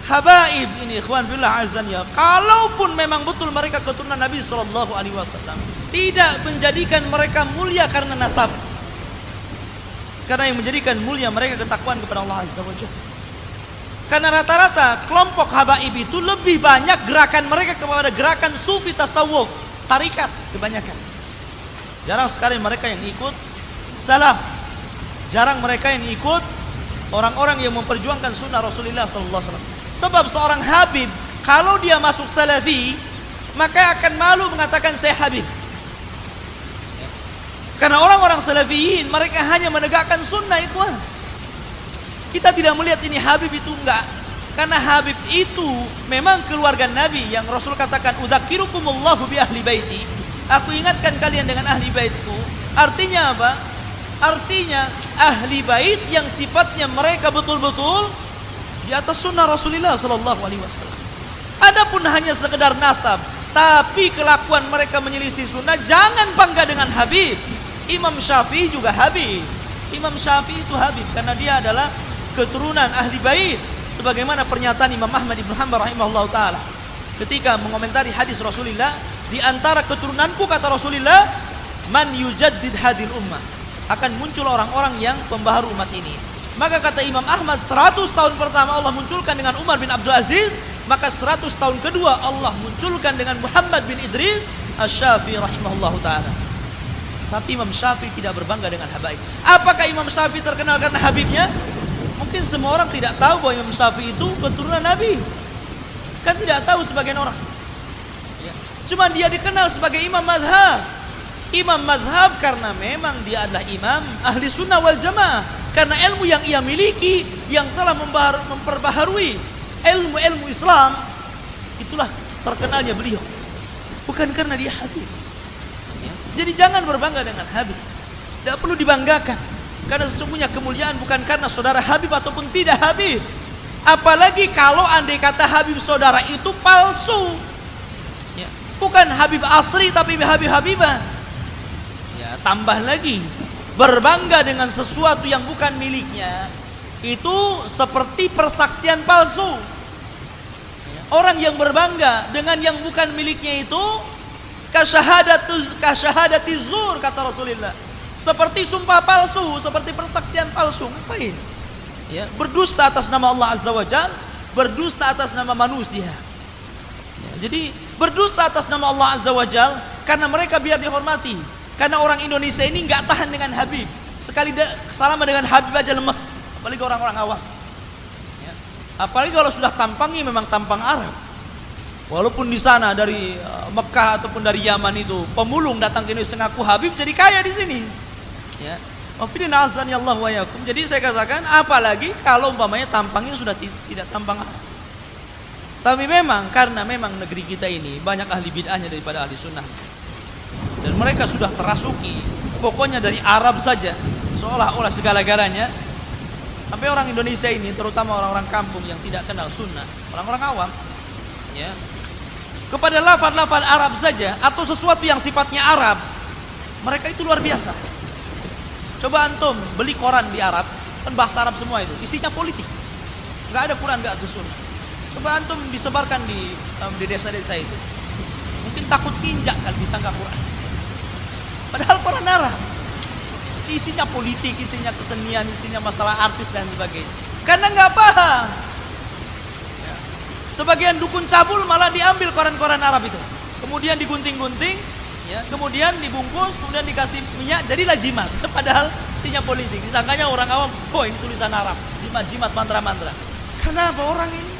S2: Habaib ini ikhwan billah azan ya. Kalaupun memang betul mereka keturunan Nabi sallallahu alaihi wasallam, tidak menjadikan mereka mulia karena nasab. Karena yang menjadikan mulia mereka ketakwaan kepada Allah azza wajalla. Karena rata-rata kelompok habaib itu lebih banyak gerakan mereka kepada gerakan sufi tasawuf, tarikat kebanyakan. Jarang sekali mereka yang ikut salaf. Jarang mereka yang ikut orang-orang yang memperjuangkan sunnah Rasulullah sallallahu alaihi wasallam. Sebab seorang habib kalau dia masuk salafi, maka akan malu mengatakan saya habib. Karena orang-orang salafiyin mereka hanya menegakkan sunnah itu. Kita tidak melihat ini habib itu enggak. Karena habib itu memang keluarga Nabi yang Rasul katakan udzakirukumullahu bi ahli baiti. Aku ingatkan kalian dengan ahli baitku. Artinya apa? Artinya ahli bait yang sifatnya mereka betul-betul di atas sunnah Rasulullah sallallahu alaihi wasallam. Adapun hanya sekedar nasab, tapi kelakuan mereka menyelisih sunnah, jangan bangga dengan habib. Imam Syafi'i juga habib. Imam Syafi'i itu habib karena dia adalah keturunan ahli bait, sebagaimana pernyataan Imam Ahmad ibn Hanbal rahimahullah taala ketika mengomentari hadis Rasulullah, di antara keturunanku kata Rasulullah, man yujaddid hadil ummah, akan muncul orang-orang yang pembaharu umat ini. Maka kata Imam Ahmad, 100 tahun pertama Allah munculkan dengan Umar bin Abdul Aziz, maka 100 tahun kedua Allah munculkan dengan Muhammad bin Idris Asy-Syafi'i rahimahullah taala. Tapi Imam Syafi'i tidak berbangga dengan habaib. Apakah Imam Syafi'i terkenal karena habibnya? Mungkin semua orang tidak tahu bahwa Imam Syafi'i itu keturunan Nabi. Kan tidak tahu sebagian orang. Cuma dia dikenal sebagai imam mazhab. Imam mazhab karena memang dia adalah imam ahli sunnah wal jamaah. Karena ilmu yang ia miliki yang telah memperbaharui ilmu-ilmu Islam, itulah terkenalnya beliau. Bukan karena dia habib. Jadi jangan berbangga dengan habib. Tidak perlu dibanggakan. Karena sesungguhnya kemuliaan bukan karena saudara habib ataupun tidak habib. Apalagi kalau andai kata habib saudara itu palsu. Ya. Bukan habib asri tapi habib-habiban. Ya, tambah lagi berbangga dengan sesuatu yang bukan miliknya, itu seperti persaksian palsu. Ya. Orang yang berbangga dengan yang bukan miliknya itu kasyahadati zur kata Rasulullah. Seperti sumpah palsu, seperti persaksian palsu. Ngapain? Ya, berdusta atas nama Allah Azza wa Jalla, berdusta atas nama manusia. Ya, jadi berdusta atas nama Allah Azza wa Jalla karena mereka biar dihormati. Karena orang Indonesia ini nggak tahan dengan habib. Sekali selama dengan habib aja lemes, apalagi orang-orang awam. Ya. Apalagi kalau sudah tampangnya memang tampang Arab. Walaupun di sana dari Mekah ataupun dari Yaman itu pemulung datang ke Indonesia ngaku habib jadi kaya di sini. Ya. Wafidina azani Allah wa yakum. Jadi saya katakan apalagi kalau umpamanya tampangnya sudah tidak tampang Arab. Tapi memang karena memang negeri kita ini banyak ahli bid'ahnya daripada ahli sunnah. Dan mereka sudah terasuki pokoknya dari Arab saja seolah-olah segala-galanya. Sampai orang Indonesia ini terutama orang-orang kampung yang tidak kenal sunnah, orang-orang awam ya, kepada lafaz-lafaz Arab saja atau sesuatu yang sifatnya Arab, mereka itu luar biasa. Coba antum beli koran di Arab, kan bahasa Arab semua itu, isinya politik. Enggak ada Quran, enggak ada sunnah. Coba antum disebarkan di desa-desa itu. Mungkin takut tinjak kalau disangka Quran. Padahal Quran Arab. Isinya politik, isinya kesenian, isinya masalah artis dan sebagainya. Karena enggak paham. Sebagian dukun cabul malah diambil koran-koran Arab itu. Kemudian digunting-gunting, ya, kemudian dibungkus, kemudian dikasih minyak, jadilah jimat. Padahal isinya politik. Disangkanya orang awam, oh ini tulisan Arab, jimat-jimat, mantra-mantra. Kenapa orang ini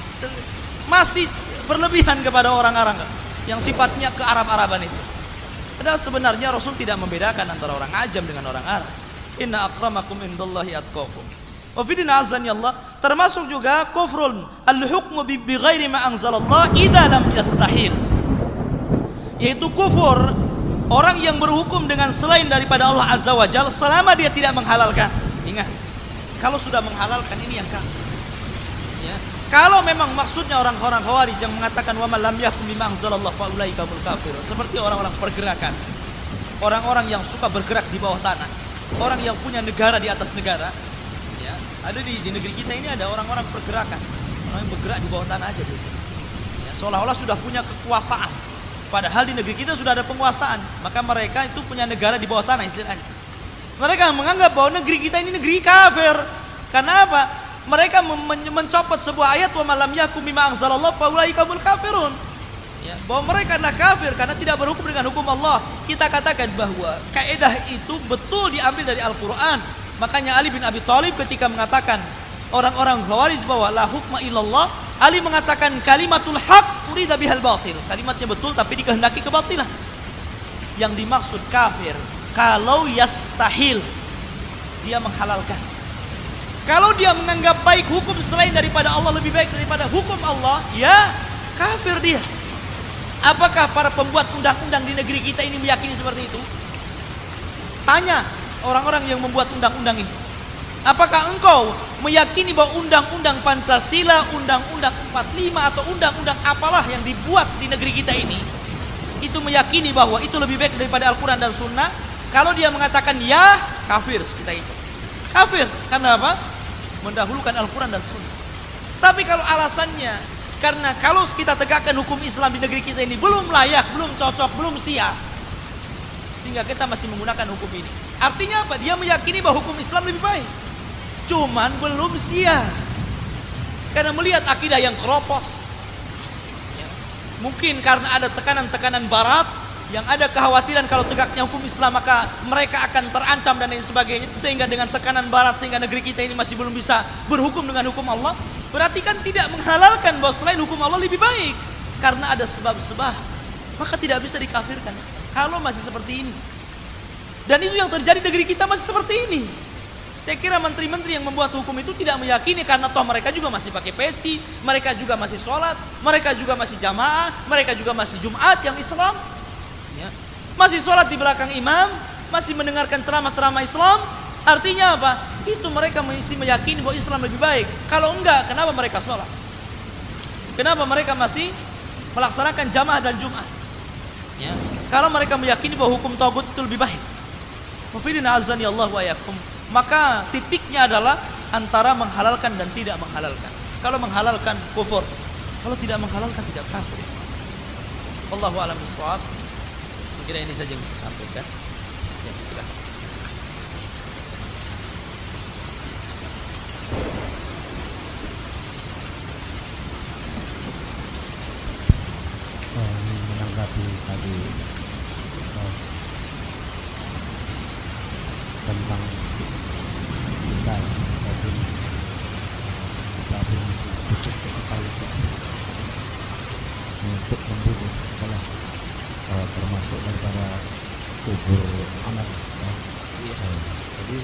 S2: masih berlebihan kepada orang-orang yang sifatnya ke Arab-Araban itu? Padahal sebenarnya Rasul tidak membedakan antara orang ajam dengan orang Arab. Inna akramakum indallahi atqakum. Wa fidina azani Allah, termasuk juga kufrun al-hukmu bi ghairi ma anzalallah idza lam yastahil. Yaitu kufur orang yang berhukum dengan selain daripada Allah Azza wa Jalla selama dia tidak menghalalkan. Ingat, kalau sudah menghalalkan ini yang kafir. Ya. Kalau memang maksudnya orang-orang Khawarij yang mengatakan wa man lam yahkum bima anzalallah fa ulaika humul kafirun, seperti orang-orang pergerakan, orang-orang yang suka bergerak di bawah tanah, orang yang punya negara di atas negara. Ya, ada di negeri kita ini ada orang-orang pergerakan, orang yang bergerak di bawah tanah aja gitu. Ya, seolah-olah sudah punya kekuasaan. Padahal di negeri kita sudah ada penguasaan, maka mereka itu punya negara di bawah tanah istilahnya. Mereka menganggap bahwa negeri kita ini negeri kafir. Karena apa? Mereka mencopot sebuah ayat wa man lam yahkum bima anzalallah fa ulaika humul kafirun. Ya, bahwa mereka adalah kafir karena tidak berhukum dengan hukum Allah. Kita katakan bahwa kaidah itu betul diambil dari Al-Qur'an. Makanya Ali bin Abi Thalib ketika mengatakan orang-orang Khawarij bahwa la hukma illallah, Ali mengatakan kalimatul haq urida bihal batil. Kalimatnya betul tapi dikehendaki kebatilan. Yang dimaksud kafir kalau yastahil, dia menghalalkan. Kalau dia menganggap baik hukum selain daripada Allah lebih baik daripada hukum Allah, ya kafir dia. Apakah para pembuat undang-undang di negeri kita ini meyakini seperti itu? Tanya orang-orang yang membuat undang-undang ini. Apakah engkau meyakini bahwa undang-undang Pancasila, undang-undang 45 atau undang-undang apalah yang dibuat di negeri kita ini itu meyakini bahwa itu lebih baik daripada Al-Quran dan Sunnah? Kalau dia mengatakan ya, kafir kita itu. Kafir, karena apa? Mendahulukan Al-Quran dan Sunnah. Tapi kalau alasannya karena kalau kita tegakkan hukum Islam di negeri kita ini belum layak, belum cocok, belum siap, sehingga kita masih menggunakan hukum ini. Artinya apa? Dia meyakini bahwa hukum Islam lebih baik, cuman belum siap karena melihat akidah yang keropos. Ya. Mungkin karena ada tekanan-tekanan Barat yang ada kekhawatiran kalau tegaknya hukum Islam maka mereka akan terancam dan lain sebagainya, sehingga dengan tekanan Barat sehingga negeri kita ini masih belum bisa berhukum dengan hukum Allah. Berarti kan tidak menghalalkan bahwa selain hukum Allah lebih baik karena ada sebab-sebab, maka tidak bisa dikafirkan kalau masih seperti ini. Dan itu yang terjadi di negeri kita masih seperti ini. Saya kira menteri-menteri yang membuat hukum itu tidak meyakini, karena toh mereka juga masih pakai peci, mereka juga masih sholat, mereka juga masih jamaah, mereka juga masih Jumat yang Islam, ya. Masih sholat di belakang imam, masih mendengarkan ceramah-ceramah Islam. Artinya apa? Itu mereka masih meyakini bahwa Islam lebih baik. Kalau enggak, kenapa mereka sholat? Kenapa mereka masih melaksanakan jamaah dan Jumat? Ya. Kalau mereka meyakini bahwa hukum tagut itu lebih baik, mufidina azani Allah wa yakum, maka titiknya adalah antara menghalalkan dan tidak menghalalkan. Kalau menghalalkan kufur, kalau tidak menghalalkan tidak kafir. Wallahu a'lam bishawab. Kira ini saja yang bisa saya sampaikan. Ya, silakan.
S3: Menanggapi tadi tentang kita ataupun busuk ketika itu untuk membunuh adalah termasuk daripada kubur amal. Jadi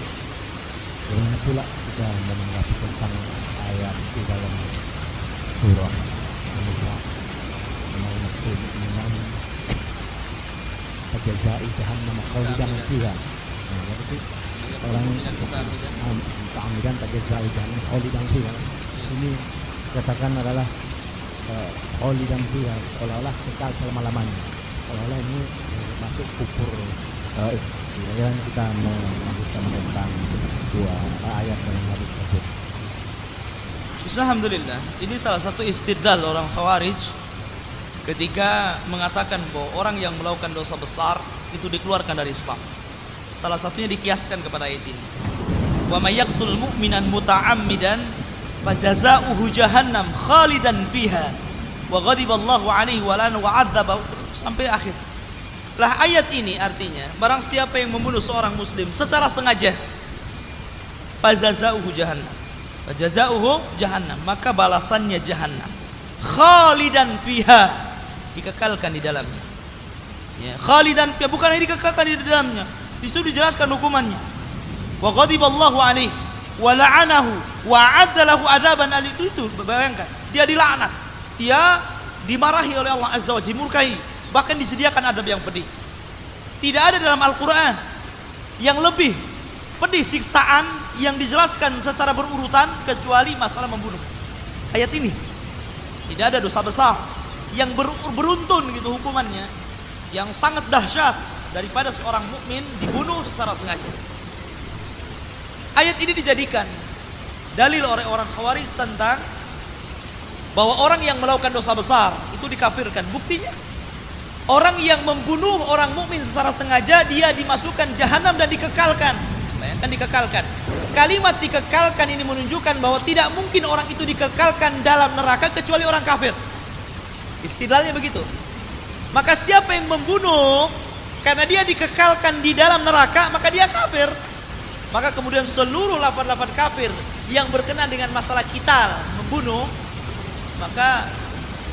S3: bagaimana pula kita menanggapi tentang ayat di dalam surah An-Nisa dengan tajazai jahannam khalidan fiha. Jadi orang ta'amidan tajazai jahannam khalidan fiha. Ini katakan adalah khalidan fiha, seolah-olah kekal selama-lamanya. Seolah-olah ini masuk kubur. Yang kita melanjutkan tentang dua ayat dalam hadis tersebut.
S2: Alhamdulillah, ini salah satu istidlal orang Khawarij ketika mengatakan bahwa orang yang melakukan dosa besar itu dikeluarkan dari Islam. Salah satunya dikiaskan kepada ayat ini. Wa may yaqtul mu'minan muta'ammidan fajaza'uhu jahannam khalidan fiha wa ghadiballahu 'alaihi wa la'ana wa 'adzabahu sampai akhir. Lah ayat ini artinya barang siapa yang membunuh seorang muslim secara sengaja, fajaza'uhu jahannam. Fajaza'uhu jahannam, maka balasannya jahannam. Khalidan fiha, dikekalkan di dalamnya. Ya, khalidan fiha bukan hanya dikekalkan di dalamnya, disitu dijelaskan hukumannya. Wa ghadiballahu alaihi wa la'anahu wa 'adda lahu 'adzaban alim. Itu bayangkan, dia dilaknat, dia dimarahi oleh Allah Azza wa Jalla, dimurkai, bahkan disediakan azab yang pedih. Tidak ada dalam Al-Qur'an yang lebih pedih siksaan yang dijelaskan secara berurutan kecuali masalah membunuh. Ayat ini, tidak ada dosa besar yang beruntun gitu hukumannya, yang sangat dahsyat daripada seorang mukmin dibunuh secara sengaja. Ayat ini dijadikan dalil oleh orang Khawarij tentang bahwa orang yang melakukan dosa besar itu dikafirkan. Buktinya, orang yang membunuh orang mukmin secara sengaja dia dimasukkan jahanam dan dikekalkan. Bayangkan, dikekalkan. Kalimat dikekalkan ini menunjukkan bahwa tidak mungkin orang itu dikekalkan dalam neraka kecuali orang kafir. Istidlalnya begitu. Maka siapa yang membunuh karena dia dikekalkan di dalam neraka, maka dia kafir. Maka kemudian seluruh lafaz-lafaz kafir yang berkenaan dengan masalah qital, membunuh, maka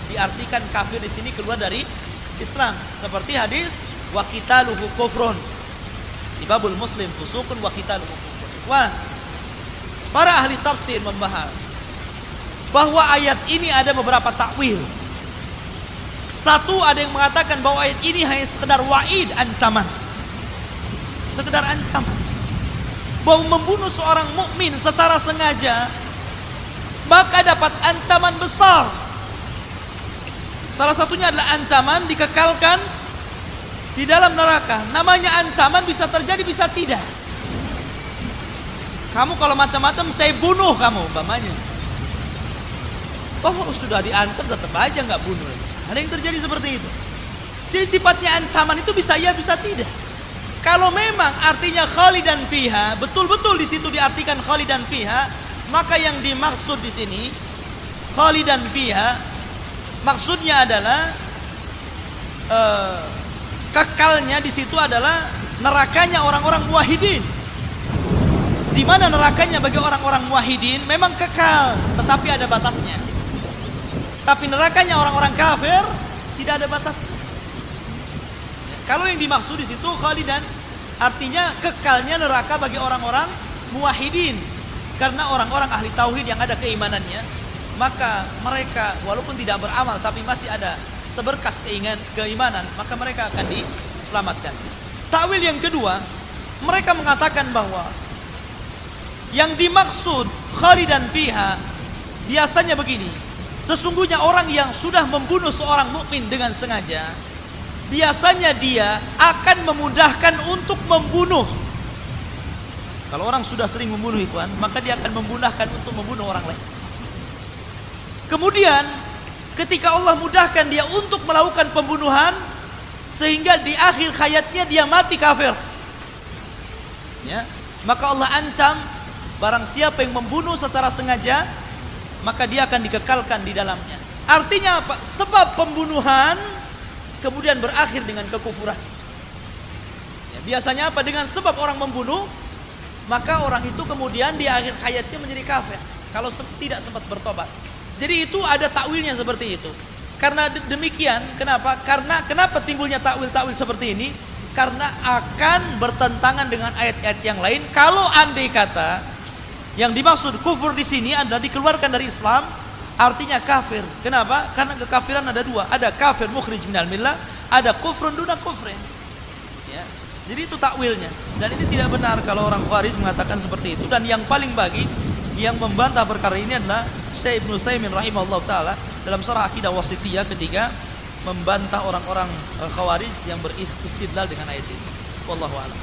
S2: diartikan kafir di sini keluar dari Islam. Seperti hadis wa qitaluhu kufrun. Di babul Muslim fusuqun wa qitaluhu kufrun. Wah, para ahli tafsir membahas bahwa ayat ini ada beberapa takwil. Satu, ada yang mengatakan bahwa ayat ini hanya sekedar wa'id, ancaman. Sekedar ancaman. Bahwa membunuh seorang mukmin secara sengaja maka dapat ancaman besar. Salah satunya adalah ancaman dikekalkan di dalam neraka. Namanya ancaman bisa terjadi, bisa tidak. Kamu kalau macam-macam, saya bunuh kamu, umpamanya. Oh, sudah diancam tetap aja nggak bunuh. Ada yang terjadi seperti itu. Jadi sifatnya ancaman itu bisa ya, bisa tidak. Kalau memang artinya khalidan fiha, betul-betul di situ diartikan khalidan fiha, maka yang dimaksud di sini khalidan fiha maksudnya adalah kekalnya di situ adalah nerakanya orang-orang muwahhidin. Di mana nerakanya bagi orang-orang muwahhidin memang kekal, tetapi ada batasnya. Tapi nerakanya orang-orang kafir tidak ada batasnya. Kalau yang dimaksud di situ khalidan, artinya kekalnya neraka bagi orang-orang muwahhidin. Karena orang-orang ahli tauhid yang ada keimanannya, maka mereka walaupun tidak beramal tapi masih ada seberkas keimanan, maka mereka akan diselamatkan. Takwil yang kedua, mereka mengatakan bahwa yang dimaksud khalidan fiha biasanya begini. Sesungguhnya orang yang sudah membunuh seorang mukmin dengan sengaja, biasanya dia akan memudahkan untuk membunuh. Kalau orang sudah sering membunuh ikhwan, maka dia akan memudahkan untuk membunuh orang lain. Kemudian ketika Allah mudahkan dia untuk melakukan pembunuhan, sehingga di akhir hayatnya dia mati kafir, ya, maka Allah ancam barang siapa yang membunuh secara sengaja, maka dia akan dikekalkan di dalamnya. Artinya apa? Sebab pembunuhan kemudian berakhir dengan kekufuran. Ya, biasanya apa? Dengan sebab orang membunuh, maka orang itu kemudian di akhir hayatnya menjadi kafir kalau tidak sempat bertobat. Jadi itu ada takwilnya seperti itu. Karena demikian, kenapa? Karena kenapa timbulnya takwil-takwil seperti ini? Karena akan bertentangan dengan ayat-ayat yang lain. Kalau andai kata yang dimaksud kufur di sini adalah dikeluarkan dari Islam, artinya kafir. Kenapa? Karena kekafiran ada dua. Ada kafir mukhrij minal millah, ada kufrun duna kufrin. Ya. Jadi itu takwilnya. Dan ini tidak benar kalau orang Khawarij mengatakan seperti itu. Dan yang paling bagi yang membantah perkara ini adalah Syekh Ibnu Utsaimin rahimahullah taala dalam Syarah Aqidah Wasithiyah ketika membantah orang-orang Khawarij yang beristidlal dengan ayat ini. Wallahu a'lam.